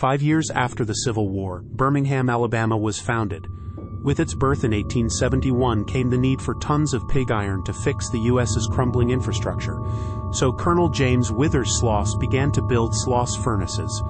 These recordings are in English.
5 years after the Civil War, Birmingham, Alabama was founded. With its birth in 1871 came the need for tons of pig iron to fix the U.S.'s crumbling infrastructure. So Colonel James Withers Sloss began to build Sloss furnaces.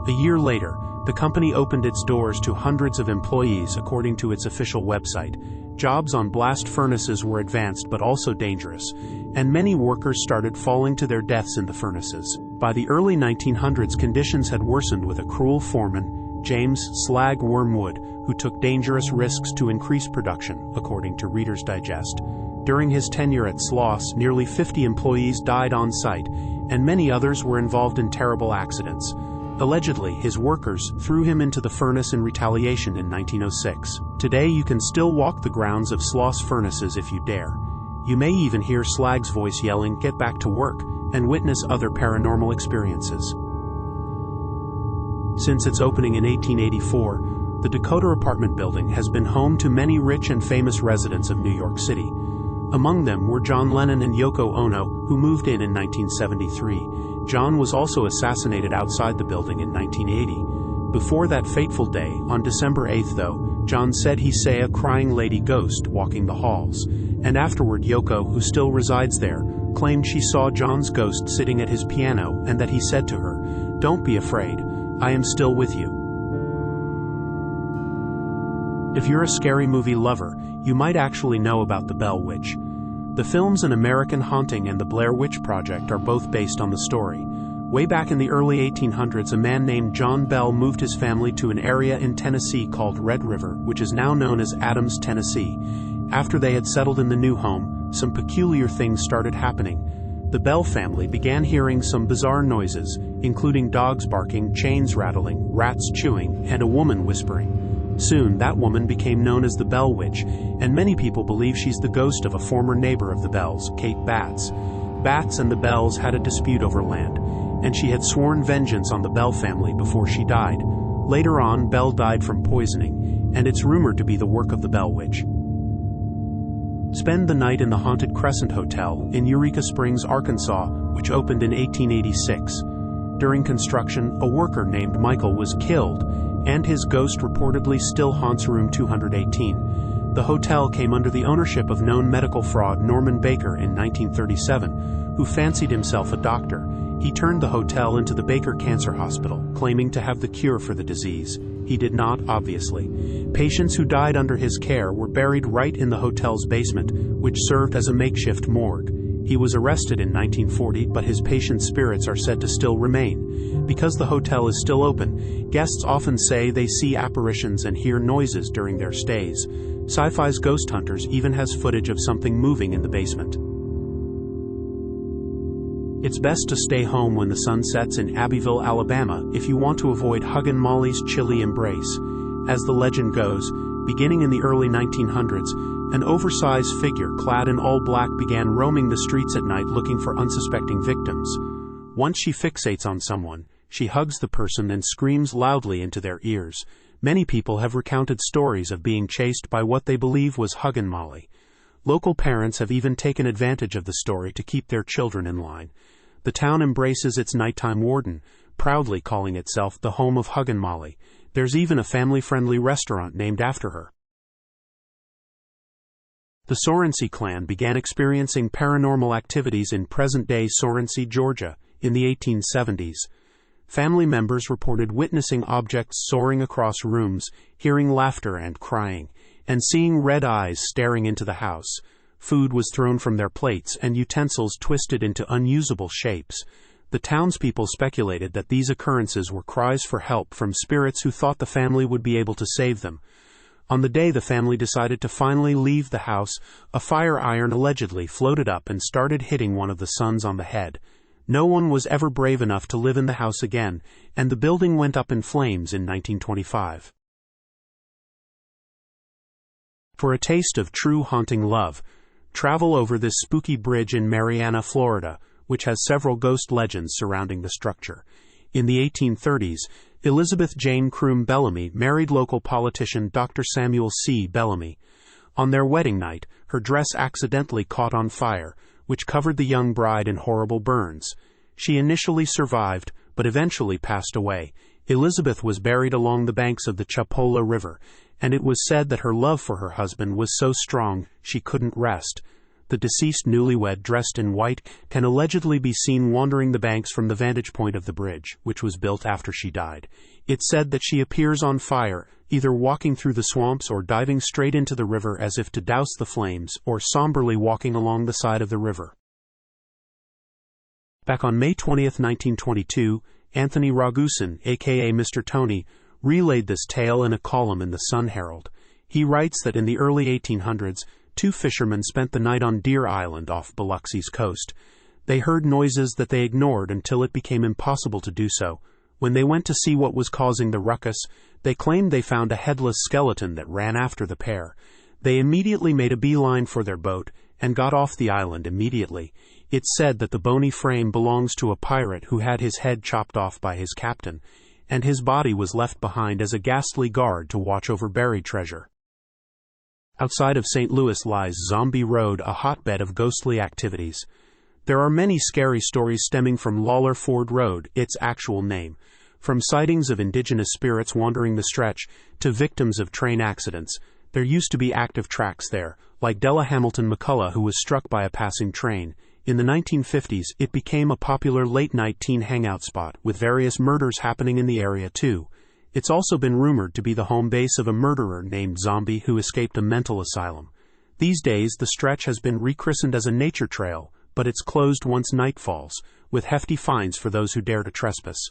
A year later, the company opened its doors to hundreds of employees according to its official website. Jobs on blast furnaces were advanced but also dangerous, and many workers started falling to their deaths in the furnaces. By the early 1900s, conditions had worsened with a cruel foreman, James "Slag" Wormwood, who took dangerous risks to increase production, according to Reader's Digest. During his tenure at Sloss, nearly 50 employees died on site, and many others were involved in terrible accidents. Allegedly, his workers threw him into the furnace in retaliation in 1906. Today you can still walk the grounds of Sloss furnaces if you dare. You may even hear Slag's voice yelling, "Get back to work," and witness other paranormal experiences. Since its opening in 1884, the Dakota apartment building has been home to many rich and famous residents of New York City. Among them were John Lennon and Yoko Ono, who moved in 1973. John was also assassinated outside the building in 1980. Before that fateful day, on December 8th though, John said he saw a crying lady ghost walking the halls, and afterward Yoko, who still resides there, claimed she saw John's ghost sitting at his piano and that he said to her, "Don't be afraid, I am still with you." If you're a scary movie lover, you might actually know about the Bell Witch. The films An American Haunting and The Blair Witch Project are both based on the story. Way back in the early 1800s, a man named John Bell moved his family to an area in Tennessee called Red River, which is now known as Adams, Tennessee. After they had settled in the new home, some peculiar things started happening. The Bell family began hearing some bizarre noises, including dogs barking, chains rattling, rats chewing, and a woman whispering. Soon, that woman became known as the Bell Witch, and many people believe she's the ghost of a former neighbor of the Bells, Kate Batts. Batts and the Bells had a dispute over land, and she had sworn vengeance on the Bell family before she died. Later on, Bell died from poisoning, and it's rumored to be the work of the Bell Witch. Spend the night in the haunted Crescent Hotel in Eureka Springs, Arkansas, which opened in 1886. During construction, a worker named Michael was killed, and his ghost reportedly still haunts room 218. The hotel came under the ownership of known medical fraud Norman Baker in 1937, who fancied himself a doctor. He turned the hotel into the Baker Cancer Hospital, claiming to have the cure for the disease. He did not, obviously. Patients who died under his care were buried right in the hotel's basement, which served as a makeshift morgue. He was arrested in 1940, but his patients' spirits are said to still remain. Because the hotel is still open, guests often say they see apparitions and hear noises during their stays. Sci-Fi's Ghost Hunters even has footage of something moving in the basement. It's best to stay home when the sun sets in Abbeville, Alabama, if you want to avoid Hug and Molly's chilly embrace. As the legend goes, beginning in the early 1900s, an oversized figure clad in all black began roaming the streets at night looking for unsuspecting victims. Once she fixates on someone, she hugs the person and screams loudly into their ears. Many people have recounted stories of being chased by what they believe was Hug and Molly. Local parents have even taken advantage of the story to keep their children in line. The town embraces its nighttime warden, proudly calling itself the home of Hug and Molly. There's even a family-friendly restaurant named after her. The Sorency clan began experiencing paranormal activities in present-day Sorency, Georgia, in the 1870s. Family members reported witnessing objects soaring across rooms, hearing laughter and crying, and seeing red eyes staring into the house. Food was thrown from their plates and utensils twisted into unusable shapes. The townspeople speculated that these occurrences were cries for help from spirits who thought the family would be able to save them. On the day the family decided to finally leave the house, a fire iron allegedly floated up and started hitting one of the sons on the head. No one was ever brave enough to live in the house again, and the building went up in flames in 1925. For a taste of true haunting love, travel over this spooky bridge in Marianna, Florida, which has several ghost legends surrounding the structure. In the 1830s, Elizabeth Jane Croom Bellamy married local politician Dr. Samuel C. Bellamy. On their wedding night, her dress accidentally caught on fire, which covered the young bride in horrible burns. She initially survived, but eventually passed away. Elizabeth was buried along the banks of the Chapola River, and it was said that her love for her husband was so strong she couldn't rest. The deceased newlywed, dressed in white, can allegedly be seen wandering the banks from the vantage point of the bridge, which was built after she died. It's said that she appears on fire, either walking through the swamps or diving straight into the river as if to douse the flames, or somberly walking along the side of the river. Back on May 20, 1922, Anthony Ragusan, aka Mr. Tony, relayed this tale in a column in the Sun Herald. He writes that in the early 1800s, two fishermen spent the night on Deer Island off Biloxi's coast. They heard noises that they ignored until it became impossible to do so. When they went to see what was causing the ruckus, they claimed they found a headless skeleton that ran after the pair. They immediately made a beeline for their boat and got off the island immediately. It's said that the bony frame belongs to a pirate who had his head chopped off by his captain, and his body was left behind as a ghastly guard to watch over buried treasure. Outside of St. Louis lies Zombie Road, a hotbed of ghostly activities. There are many scary stories stemming from Lawler Ford Road, its actual name, from sightings of indigenous spirits wandering the stretch to victims of train accidents. There used to be active tracks there, like Della Hamilton McCullough, who was struck by a passing train. In the 1950s, it became a popular late-night teen hangout spot, with various murders happening in the area too. It's also been rumored to be the home base of a murderer named Zombie who escaped a mental asylum. These days, the stretch has been rechristened as a nature trail, but it's closed once night falls, with hefty fines for those who dare to trespass.